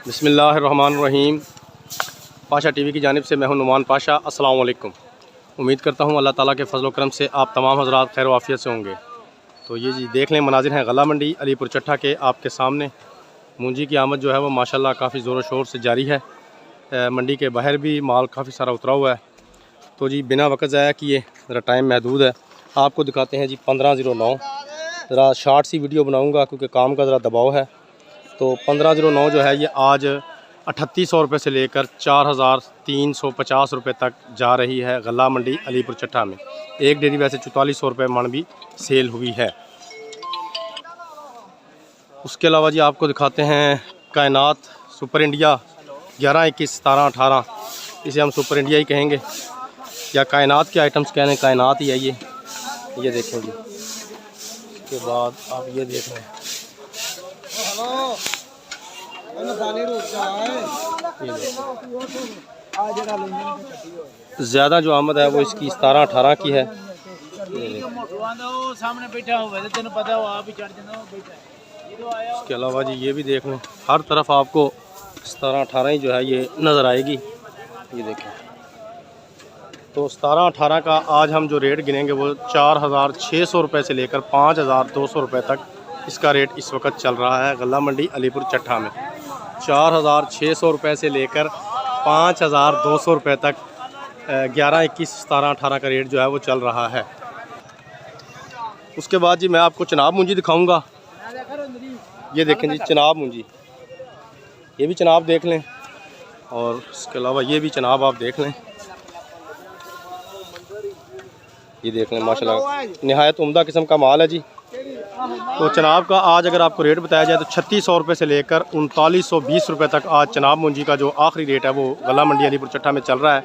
बिस्मिल्लाहिर्रहमानिर्रहीम। पाशा टीवी की जानिब से मैं हूं नुमान पाशा। अस्सलाम वालेकुम। उम्मीद करता हूं अल्लाह ताला के फजल करम से आप तमाम हज़रात खैर वाफ़ियत से होंगे। तो ये जी देख लें, मनाजिर हैं गला मंडी अलीपुर चट्टा के आपके सामने। मूंजी की आमद जो है वो माशाल्लाह काफ़ी ज़ोर शोर से जारी है। मंडी के बाहर भी माल काफ़ी सारा उतरा हुआ है। तो जी बिना वक्त ज़ाया किए, ज़रा टाइम महदूद है, आपको दिखाते हैं जी 1509। ज़रा शार्ट सी वीडियो बनाऊँगा क्योंकि काम का ज़रा दबाव है। तो 1509 जो है ये आज 3800 रुपये से लेकर 4350 रुपये तक जा रही है गला मंडी अलीपुर चट्टा में। एक डेरी वैसे 4400 रुपये मन भी सेल हुई है। उसके अलावा जी आपको दिखाते हैं कायनात सुपर इंडिया 11, 21, 17, 18, इसे हम सुपर इंडिया ही कहेंगे या कायनात के आइटम्स कहने, कायनात ही है ये देखें जी। उसके बाद आप ये देख लें, ज़्यादा जो आमद है वो इसकी 17-18 की है। इसके अलावा जी ये भी देख लें, हर तरफ आपको 17-18 ही जो है ये नज़र आएगी। ये देखें, तो 17-18 का आज हम जो रेट गिनेंगे वो 4600 रुपये से लेकर 5200 रुपये तक इसका रेट इस वक्त चल रहा है गला मंडी अलीपुर चट्टा में। 4600 रुपये से लेकर 5200 रुपये तक 11, 21, 17, 18 का रेट जो है वो चल रहा है। उसके बाद जी मैं आपको चनाब मूंजी दिखाऊंगा। ये देखें जी चनाब मूंजी, ये भी चनाब देख लें, और इसके अलावा ये भी चनाब आप देख लें। ये देख लें माशाल्लाह निहायत उम्दा किस्म का माल है जी। तो चनाब का आज अगर आपको रेट बताया जाए तो 3600 रुपये से लेकर 3920 रुपये तक आज चनाब मूंजी का जो आखिरी रेट है वो गला मंडी अलीपुर चट्टा में चल रहा है।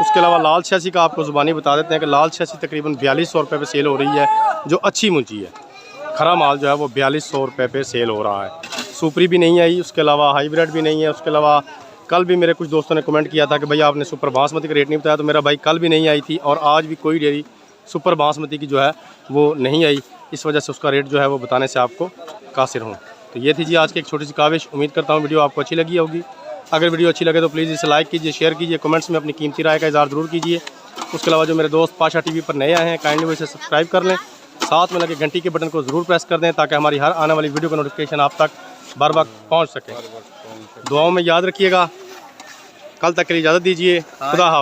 उसके अलावा लाल छियासी का आपको ज़ुबानी बता देते हैं कि लाल छियासी तकरीबन 4200 रुपये पे सेल हो रही है, जो अच्छी मूंजी है। खरा माल जो है वो 4200 रुपये पे सेल हो रहा है। सुपरी भी नहीं आई, उसके अलावा हाईब्रिड भी नहीं है। उसके अलावा कल भी मेरे कुछ दोस्तों ने कमेंट किया था कि भाई आपने सुपर बासमती का रेट नहीं बताया, तो मेरा भाई कल भी नहीं आई थी और आज भी कोई डेयरी सुपर बासमती की जो है वो नहीं आई, इस वजह से उसका रेट जो है वो बताने से आपको कासिर हूँ। तो ये थी जी आज की एक छोटी सी काविश। उम्मीद करता हूँ वीडियो आपको अच्छी लगी होगी। अगर वीडियो अच्छी लगे तो प्लीज़ इसे लाइक कीजिए, शेयर कीजिए, कमेंट्स में अपनी कीमती राय का इज़हार ज़रूर कीजिए। उसके अलावा जो मेरे दोस्त पाशा टीवी पर नए आए हैं काइंडली वो इसे सब्सक्राइब कर लें, साथ में लगे घंटी के बटन को ज़रूर प्रेस कर दें ताकि हमारी हर आने वाली वीडियो का नोटिफिकेशन आप तक बर वक्त पहुँच सके। दुआओं में याद रखिएगा। कल तक के लिए इजाज़त दीजिए। खुदा हाफ़िज़।